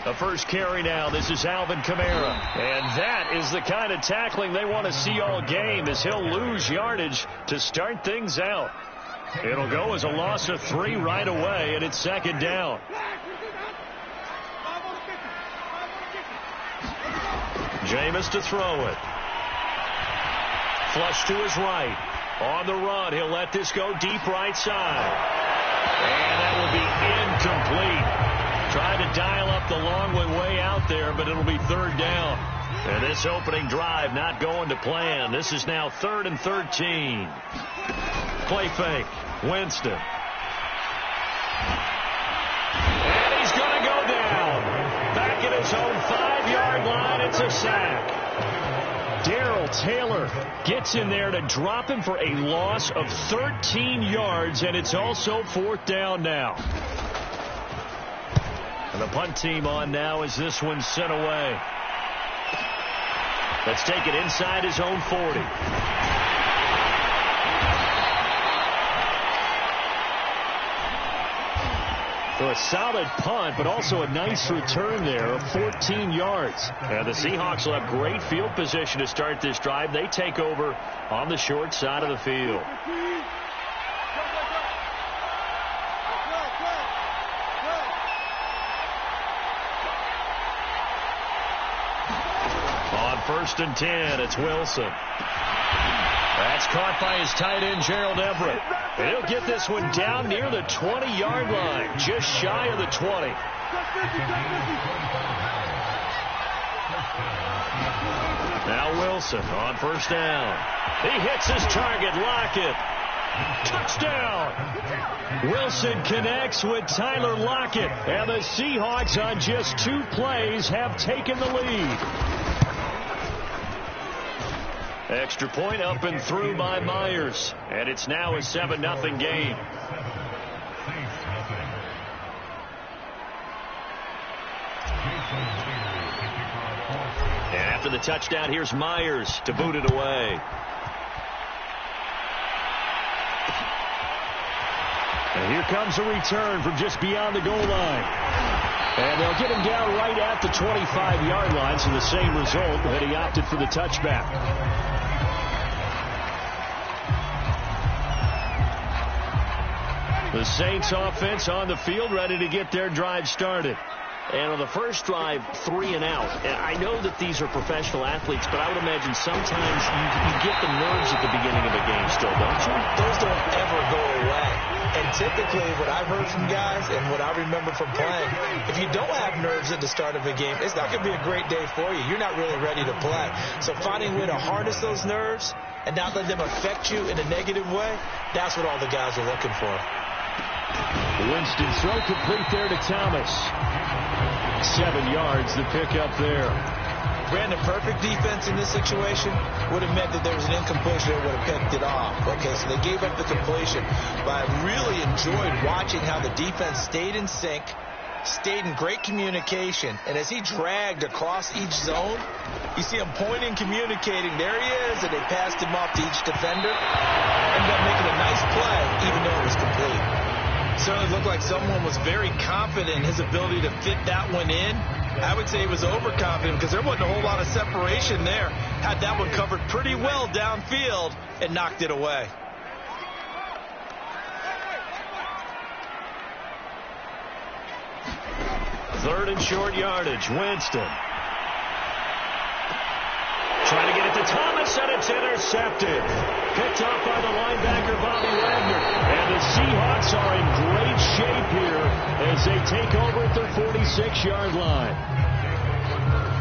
The first carry now. This is Alvin Kamara. And that is the kind of tackling they want to see all game, as he'll lose yardage to start things out. It'll go as a loss of 3 right away, and it's second down. Jameis to throw it. Flush to his right. On the run, he'll let this go deep right side. And that will be incomplete. Trying to dial up the long way out there, but it'll be third down. And this opening drive not going to plan. This is now 3rd and 13. Play fake. Winston. And he's going to go down. Back at his own 5-yard line. It's a sack. Darrell Taylor gets in there to drop him for a loss of 13 yards, and it's also 4th down now. And the punt team on now as this one's sent away. Let's take it inside his own 40. So a solid punt, but also a nice return there of 14 yards. And the Seahawks will have great field position to start this drive. They take over on the short side of the field. On 1st and 10, it's Wilson. That's caught by his tight end, Gerald Everett. And he'll get this one down near the 20-yard line, just shy of the 20. Now Wilson on 1st down. He hits his target, Lockett. Touchdown! Wilson connects with Tyler Lockett, and the Seahawks on just 2 plays have taken the lead. Extra point up and through by Myers. And it's now a 7-0 game. And after the touchdown, here's Myers to boot it away. And here comes a return from just beyond the goal line. And they'll get him down right at the 25-yard line, so the same result, but he opted for the touchback. The Saints offense on the field, ready to get their drive started. And on the first drive, 3 and out. And I know that these are professional athletes, but I would imagine sometimes you get the nerves at the beginning of a game still, don't you? Those don't ever go away. And typically what I've heard from guys and what I remember from playing, if you don't have nerves at the start of a game, it's not going to be a great day for you. You're not really ready to play. So finding a way to harness those nerves and not let them affect you in a negative way, that's what all the guys are looking for. Winston throw complete there to Thomas. 7 yards the pick up there. Brandon, perfect defense in this situation would have meant that there was an incompletion that would have picked it off. Okay, so they gave up the completion. But I really enjoyed watching how the defense stayed in sync, stayed in great communication. And as he dragged across each zone, you see him pointing, communicating. There he is, and they passed him off to each defender. Ended up making a nice play, even though it was complete. Certainly looked like someone was very confident in his ability to fit that one in. I would say he was overconfident because there wasn't a whole lot of separation there. Had that one covered pretty well downfield and knocked it away. Third and short yardage. Winston. Trying to get it to Thomas, and it's intercepted. Picked off by the linebacker, Bobby Wagner. And the Seahawks are in great shape here as they take over at their 46-yard line.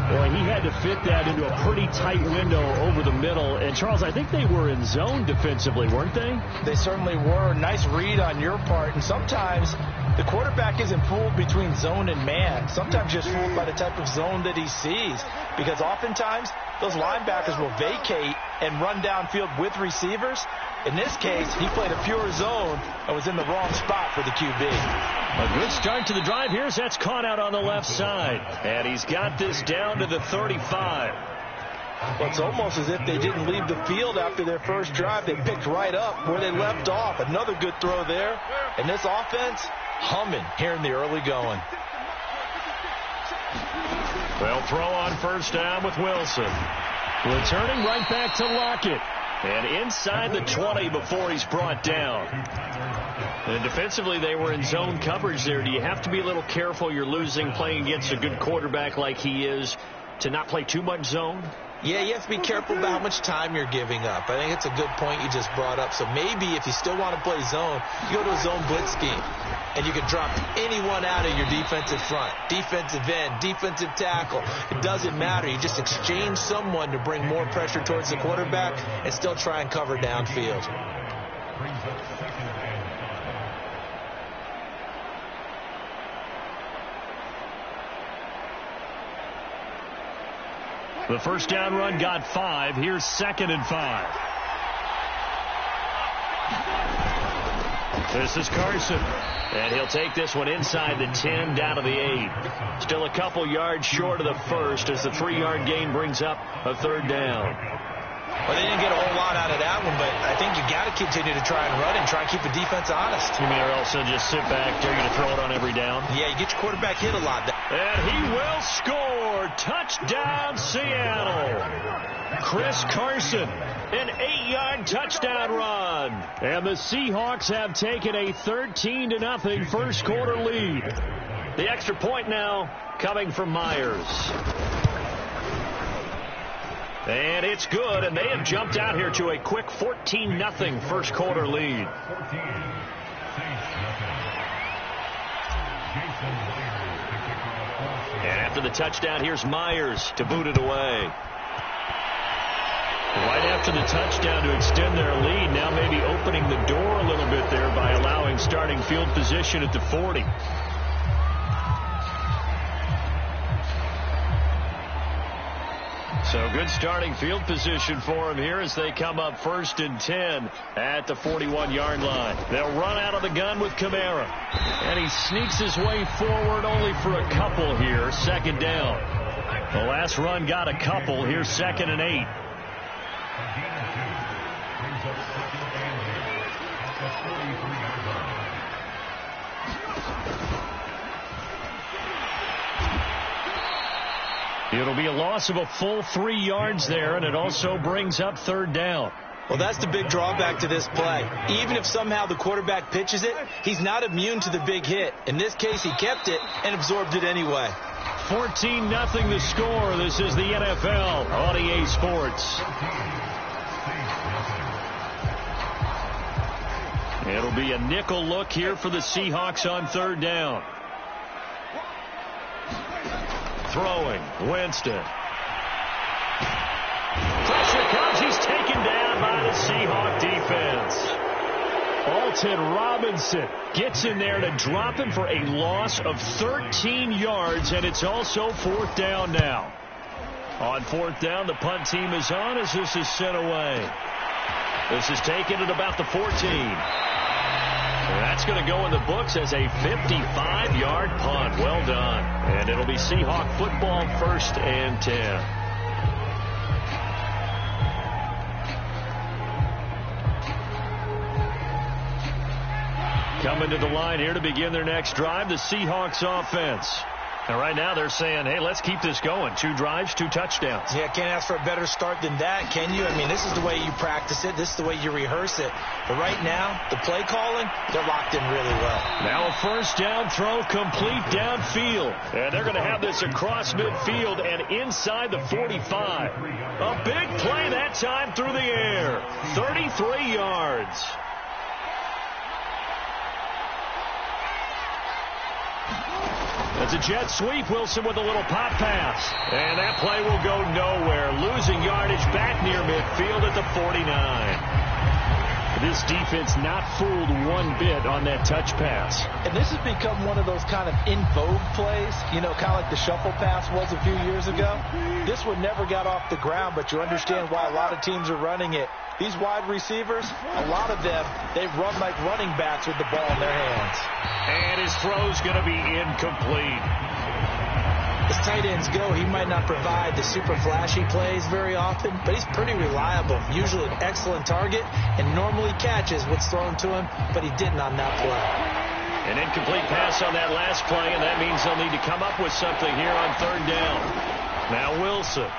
Boy, he had to fit that into a pretty tight window over the middle. And, Charles, I think they were in zone defensively, weren't they? They certainly were. Nice read on your part. And sometimes the quarterback isn't fooled between zone and man. Sometimes just fooled by the type of zone that he sees. Because oftentimes those linebackers will vacate and run downfield with receivers. In this case, he played a pure zone and was in the wrong spot for the QB. A good start to the drive here as that's caught out on the left side. And he's got this down to the 35. Well, it's almost as if they didn't leave the field after their first drive. They picked right up where they left off. Another good throw there. And this offense, humming here in the early going. They'll throw on first down with Wilson. Returning right back to Lockett. And inside the 20 before he's brought down. And defensively, they were in zone coverage there. Do you have to be a little careful? You're losing playing against a good quarterback like he is to not play too much zone? Yeah, you have to be careful about how much time you're giving up. I think it's a good point you just brought up. So maybe if you still want to play zone, you go to a zone blitz scheme. And you can drop anyone out of your defensive front, defensive end, defensive tackle. It doesn't matter. You just exchange someone to bring more pressure towards the quarterback and still try and cover downfield. The first down run got 5. Here's 2nd and 5. This is Carson. And he'll take this one inside the 10 down to the 8. Still a couple yards short of the first as the 3-yard gain brings up a 3rd down. Well, they didn't get a whole lot out of that one, but I think you got to continue to try and run and try and keep the defense honest. You mean or else they'll just sit back, dare you to throw it on every down? Yeah, you get your quarterback hit a lot. And he will score. Touchdown, Seattle. Chris Carson, an 8-yard touchdown run. And the Seahawks have taken a 13-0 first quarter lead. The extra point now coming from Myers. And it's good, and they have jumped out here to a quick 14-0 first quarter lead. And after the touchdown, here's Myers to boot it away. Right after the touchdown to extend their lead, now maybe opening the door a little bit there by allowing starting field position at the 40. So good starting field position for him here as they come up 1st and 10 at the 41-yard line. They'll run out of the gun with Kamara. And he sneaks his way forward only for a couple here. 2nd down. The last run got a couple. Here's 2nd and 8. It'll be a loss of a full 3 yards there, and it also brings up 3rd down. Well, that's the big drawback to this play. Even if somehow the quarterback pitches it, he's not immune to the big hit. In this case, he kept it and absorbed it anyway. 14-0 the score. This is the NFL on EA Sports. It'll be a nickel look here for the Seahawks on 3rd down. Throwing, Winston. Pressure comes. He's taken down by the Seahawk defense. Alton Robinson gets in there to drop him for a loss of 13 yards, and it's also 4th down now. On 4th down, the punt team is on as this is sent away. This is taken at about the 14. And that's going to go in the books as a 55-yard punt. Well done. And it'll be Seahawk football 1st and 10. Coming to the line here to begin their next drive, the Seahawks offense. And right now they're saying, hey, let's keep this going. 2 drives, 2 touchdowns. Yeah, can't ask for a better start than that, can you? I mean, this is the way you practice it. This is the way you rehearse it. But right now, the play calling, they're locked in really well. Now a first down throw complete downfield. And they're going to have this across midfield and inside the 45. A big play that time through the air. 33 yards. It's a jet sweep. Wilson with a little pop pass. And that play will go nowhere. Losing yardage back near midfield at the 49. This defense not fooled one bit on that touch pass. And this has become one of those kind of in vogue plays, you know, kind of like the shuffle pass was a few years ago. This one never got off the ground, but you understand why a lot of teams are running it. These wide receivers, a lot of them, they run like running backs with the ball in their hands. And his throw's going to be incomplete. As tight ends go, he might not provide the super flashy plays very often, but he's pretty reliable. Usually an excellent target and normally catches what's thrown to him, but he didn't on that play. An incomplete pass on that last play, and that means they'll need to come up with something here on third down. Now Wilson.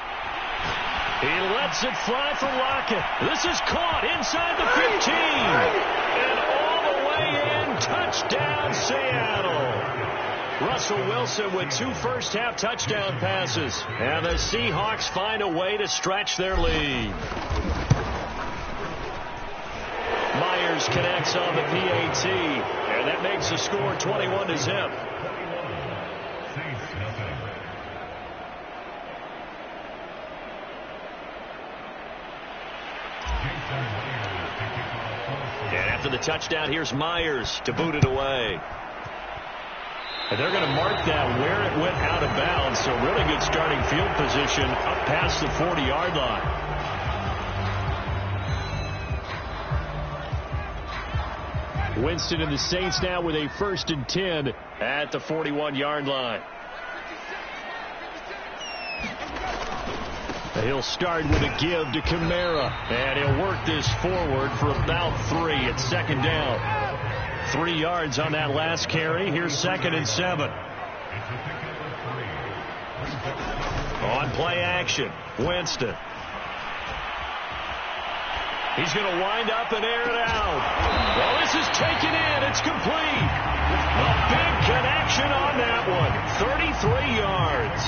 He lets it fly for Lockett. This is caught inside the 15. And all the way in. Touchdown, Seattle. Russell Wilson with 2 first-half touchdown passes. And the Seahawks find a way to stretch their lead. Myers connects on the PAT. And that makes the score 21-0. And after the touchdown, here's Myers to boot it away. And they're going to mark that where it went out of bounds. So really good starting field position up past the 40-yard line. Winston and the Saints now with a 1st and 10 at the 41-yard line. He'll start with a give to Kamara, and he'll work this forward for about 3 at 2nd down. 3 yards on that last carry. Here's 2nd and 7. On play action, Winston. He's going to wind up and air it out. Well, this is taken in. It's complete. A big connection on that one. 33 yards.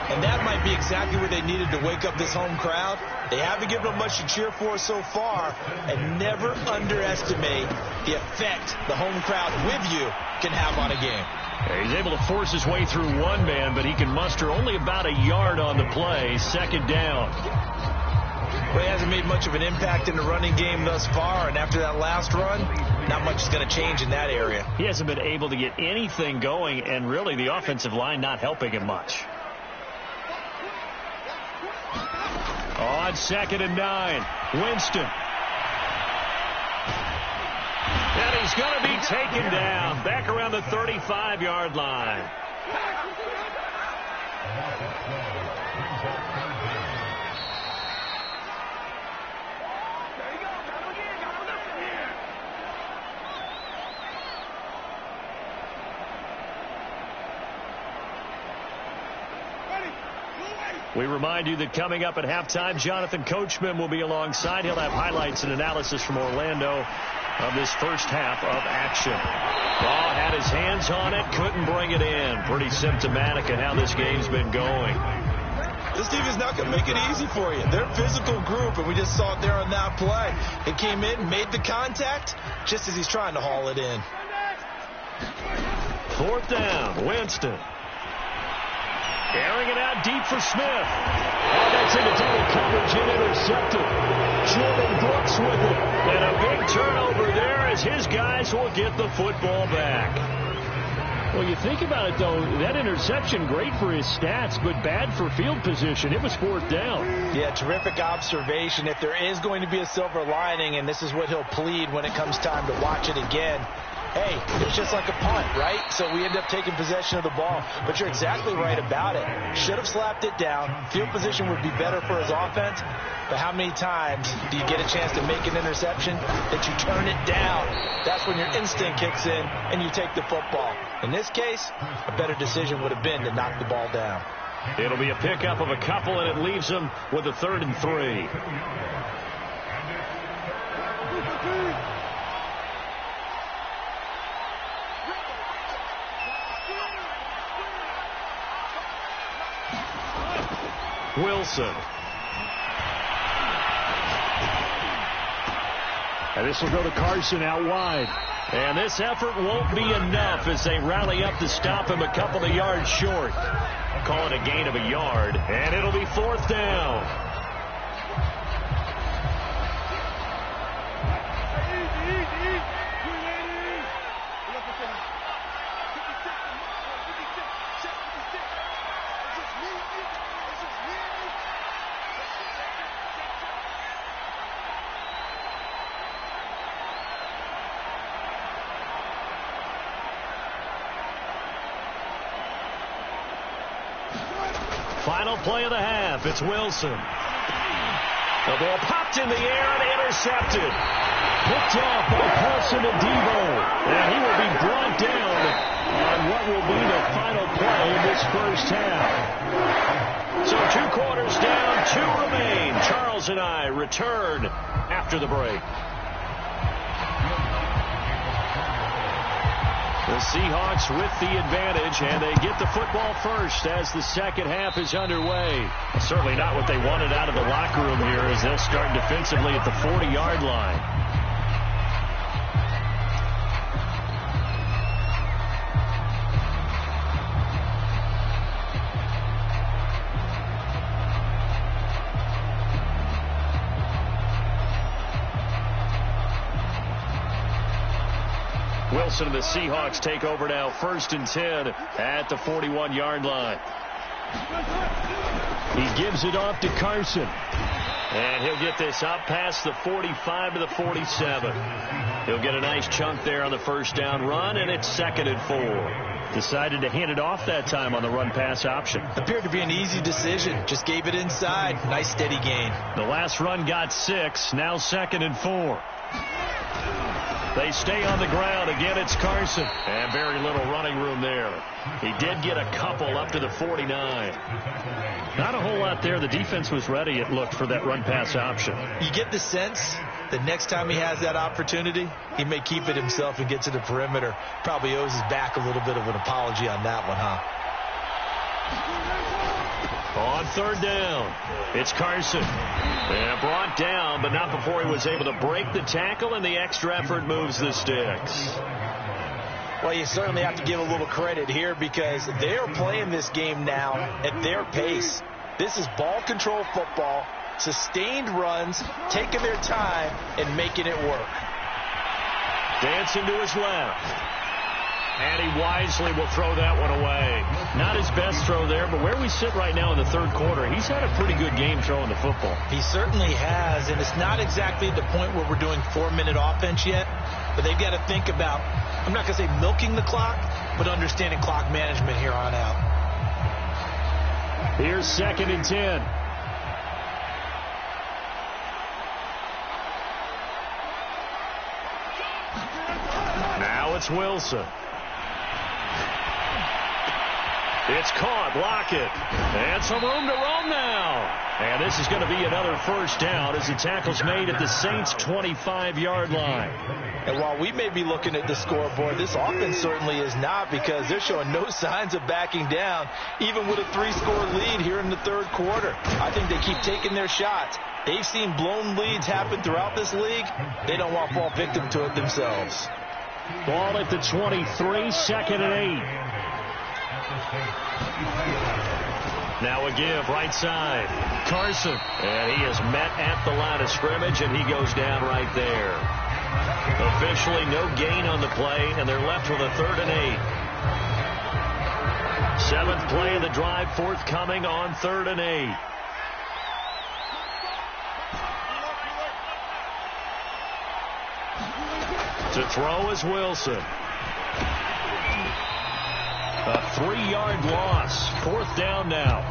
And that might be exactly what they needed to wake up this home crowd. They haven't given them much to cheer for so far. And never underestimate the effect the home crowd with you can have on a game. He's able to force his way through one man, but he can muster only about a yard on the play. 2nd down. Well, he hasn't made much of an impact in the running game thus far, and after that last run, not much is going to change in that area. He hasn't been able to get anything going, and really the offensive line not helping him much. On 2nd and 9, Winston. And he's going to be taken down back around the 35-yard line. We remind you that coming up at halftime, Jonathan Coachman will be alongside. He'll have highlights and analysis from Orlando of this first half of action. Ball had his hands on it, couldn't bring it in. Pretty symptomatic of how this game's been going. This team is not going to make it easy for you. They're a physical group, and we just saw it there on that play. It came in, made the contact, just as he's trying to haul it in. 4th down, Winston. Airing it out deep for Smith. And that's into double coverage and intercepted. Jordan Brooks with it. And a big turnover there as his guys will get the football back. Well, you think about it, though, that interception, great for his stats, but bad for field position. It was 4th down. Yeah, terrific observation. If there is going to be a silver lining, and this is what he'll plead when it comes time to watch it again, hey, it's just like a punt, right? So we end up taking possession of the ball. But you're exactly right about it. Should have slapped it down. Field position would be better for his offense. But how many times do you get a chance to make an interception that you turn it down? That's when your instinct kicks in and you take the football. In this case, a better decision would have been to knock the ball down. It'll be a pickup of a couple, and it leaves them with a 3rd and 3. Wilson. And this will go to Carson out wide. And this effort won't be enough as they rally up to stop him a couple of yards short. Call it a gain of a yard, and it'll be 4th down. Final play of the half. It's Wilson. The ball popped in the air and intercepted. Picked off by Paulson and Devo. And he will be brought 4th down on what will be the final play of this first half. So 2 quarters down, 2 remain. Charles and I return after the break. The Seahawks with the advantage, and they get the football first as the second half is underway. Certainly not what they wanted out of the locker room here as they'll start defensively at the 40-yard line. Wilson and the Seahawks take over now, 1st and 10 at the 41-yard line. He gives it off to Carson. And he'll get this up past the 45 to the 47. He'll get a nice chunk there on the first down run, and it's 2nd and 4. Decided to hand it off that time on the run-pass option. Appeared to be an easy decision. Just gave it inside. Nice steady gain. The last run got 6. Now 2nd and 4. They stay on the ground. Again, it's Carson. And very little running room there. He did get a couple up to the 49. Not a whole lot there. The defense was ready, it looked, for that run-pass option. You get the sense that next time he has that opportunity, he may keep it himself and get to the perimeter. Probably owes his back a little bit of an apology on that one, huh? On 3rd down, it's Carson. And brought down, but not before he was able to break the tackle, and the extra effort moves the sticks. Well, you certainly have to give a little credit here because they're playing this game now at their pace. This is ball control football, sustained runs, taking their time, and making it work. Dancing to his left. And he wisely will throw that one away. Not his best throw there, but where we sit right now in the 3rd quarter, he's had a pretty good game throwing the football. He certainly has, and it's not exactly the point where we're doing 4-minute offense yet, but they've got to think about, I'm not going to say milking the clock, but understanding clock management here on out. Here's 2nd and 10. Now it's Wilson. It's caught. Lockett. And some room to roam now. And this is going to be another first down as the tackle's made at the Saints' 25-yard line. And while we may be looking at the scoreboard, this offense certainly is not because they're showing no signs of backing down, even with a 3-score lead here in the 3rd quarter. I think they keep taking their shots. They've seen blown leads happen throughout this league. They don't want to fall victim to it themselves. Ball at the 23, 2nd and 8. Now a give, right side. Carson. And he is met at the line of scrimmage, and he goes down right there. Officially no gain on the play, and they're left with a 3rd and 8. 7th play of the drive forthcoming on 3rd and 8. To throw is Wilson. A 3-yard loss. 4th down now.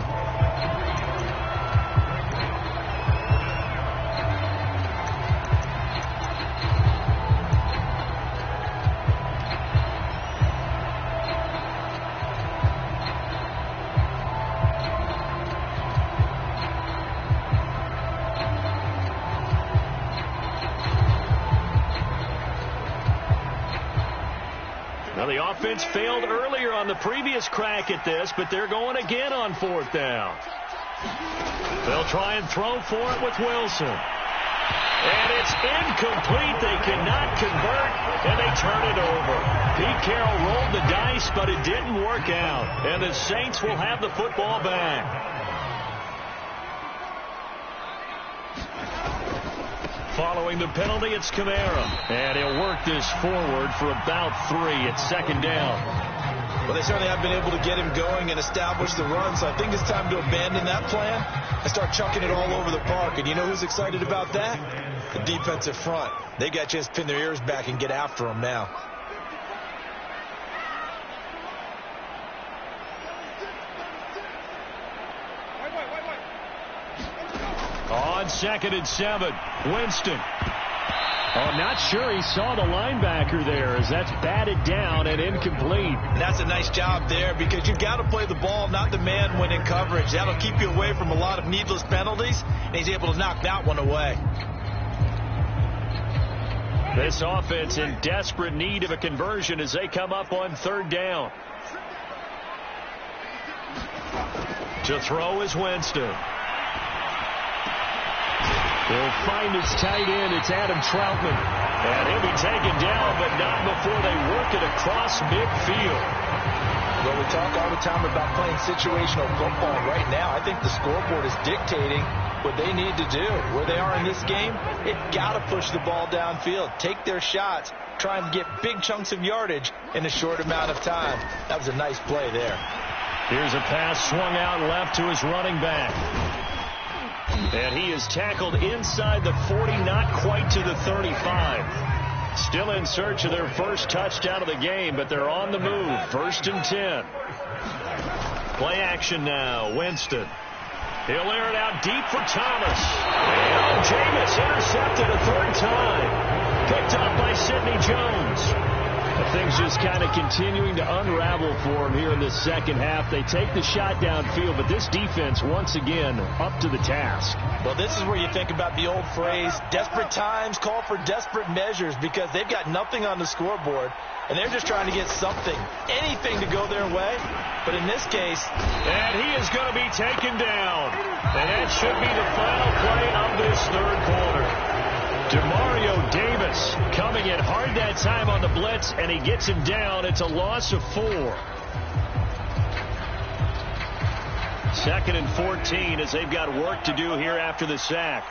Now the offense failed earlier on the previous crack at this, but they're going again on 4th down. They'll try and throw for it with Wilson. And it's incomplete. They cannot convert, and they turn it over. Pete Carroll rolled the dice, but it didn't work out. And the Saints will have the football back. Following the penalty, it's Kamara. And he'll work this forward for about 3 at 2nd down. Well, they certainly have been able to get him going and establish the run, so I think it's time to abandon that plan and start chucking it all over the park. And you know who's excited about that? The defensive front. They got a chance to pin their ears back and get after him now. On 2nd and 7, Winston. Oh, not sure he saw the linebacker there as that's batted down and incomplete. That's a nice job there because you've got to play the ball, not the man when in coverage. That'll keep you away from a lot of needless penalties, and he's able to knock that one away. This offense in desperate need of a conversion as they come up on third down. To throw is Winston. He'll find his tight end. It's Adam Troutman. And he'll be taken down, but not before they work it across midfield. Well, we talk all the time about playing situational football. Right now, I think the scoreboard is dictating what they need to do. Where they are in this game, they've got to push the ball downfield, take their shots, try and get big chunks of yardage in a short amount of time. That was a nice play there. Here's a pass swung out left to his running back. And he is tackled inside the 40, not quite to the 35. Still in search of their first touchdown of the game, but they're on the move. 1st and 10. Play action now. Winston. He'll air it out deep for Thomas. And Jameis intercepted a third time. Picked up by Sidney Jones. Things just kind of continuing to unravel for him here in this second half. They take the shot downfield, but this defense, once again, up to the task. Well, this is where you think about the old phrase, desperate times call for desperate measures, because they've got nothing on the scoreboard, and they're just trying to get something, anything to go their way. But in this case... And he is going to be taken down. And that should be the final play of this third quarter. Demario Davis coming in hard that time on the blitz, and he gets him down. It's a loss of 4. 2nd and 14 as they've got work to do here after the sack.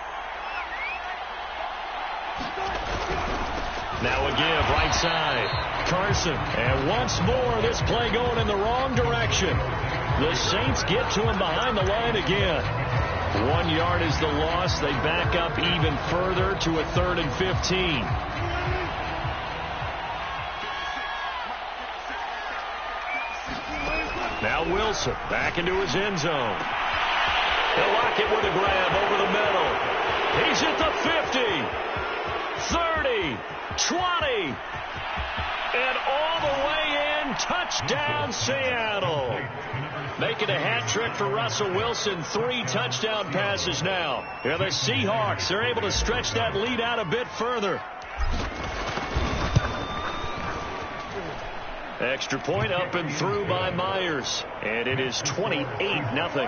Now a give right side. Carson. And once more, this play going in the wrong direction. The Saints get to him behind the line again. 1 yard is the loss. They back up even further to a 3rd and 15. Now Wilson back into his end zone. He'll lock it with a grab over the middle. He's at the 50, 30, 20, and all the way in. Touchdown, Seattle. Making a hat trick for Russell Wilson. 3 touchdown passes now. And the Seahawks are able to stretch that lead out a bit further. Extra point up and through by Myers. And it is 28-0.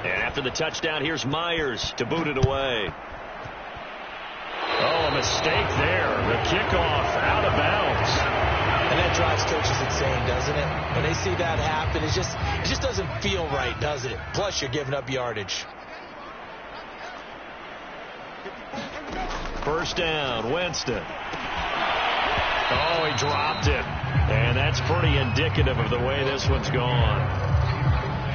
And after the touchdown, here's Myers to boot it away. Oh, a mistake there. The kickoff out of bounds. And that drives coaches insane, doesn't it? When they see that happen, it just doesn't feel right, does it? Plus, you're giving up yardage. 1st down, Winston. Oh, he dropped it. And that's pretty indicative of the way this one's gone.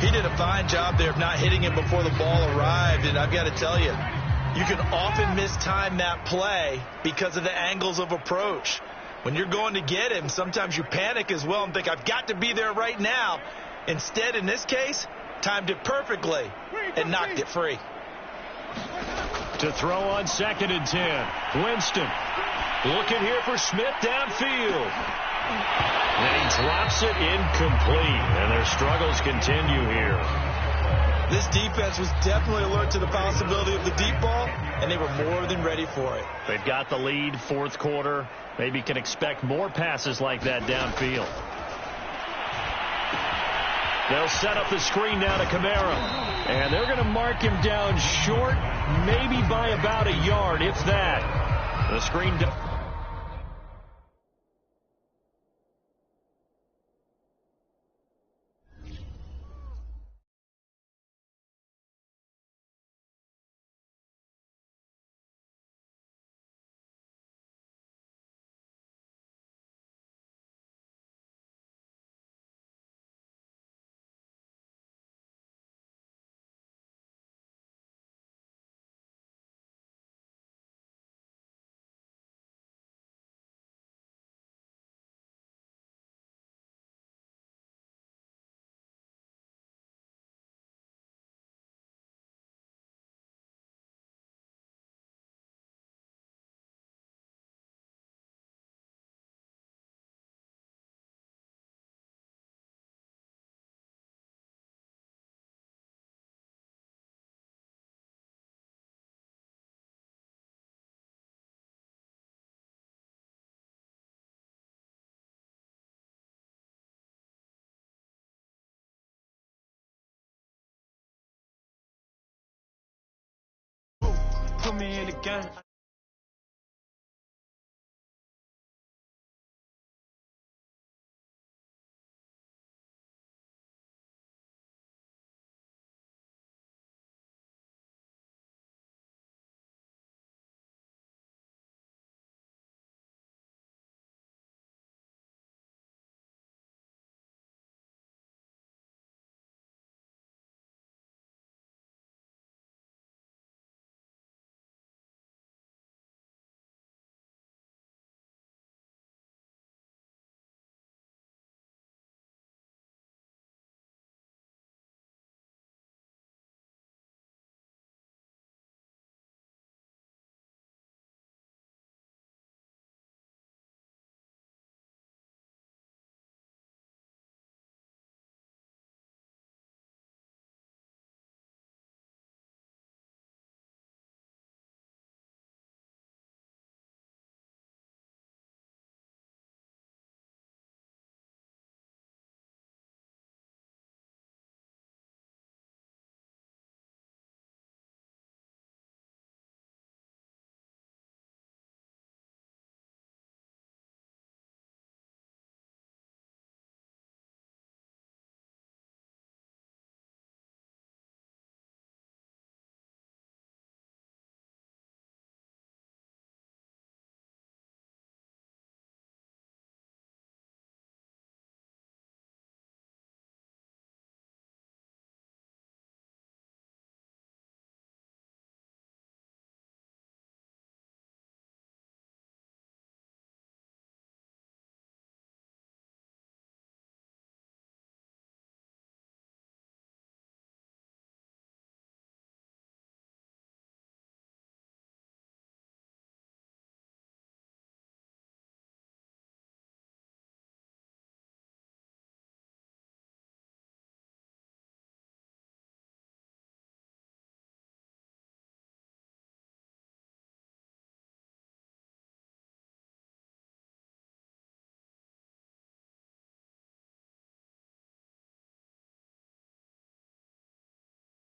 He did a fine job there of not hitting him before the ball arrived, and I've got to tell you, you can often mistime that play because of the angles of approach. When you're going to get him, sometimes you panic as well and think, I've got to be there right now. Instead, in this case, timed it perfectly and knocked it free. To throw on 2nd and 10. Winston looking here for Smith downfield. And he drops it incomplete. And their struggles continue here. This defense was definitely alert to the possibility of the deep ball, and they were more than ready for it. They've got the lead, 4th quarter. Maybe can expect more passes like that downfield. They'll set up the screen now to Kamara. And they're going to mark him down short, maybe by about a yard, if that. The screen... put me in the game.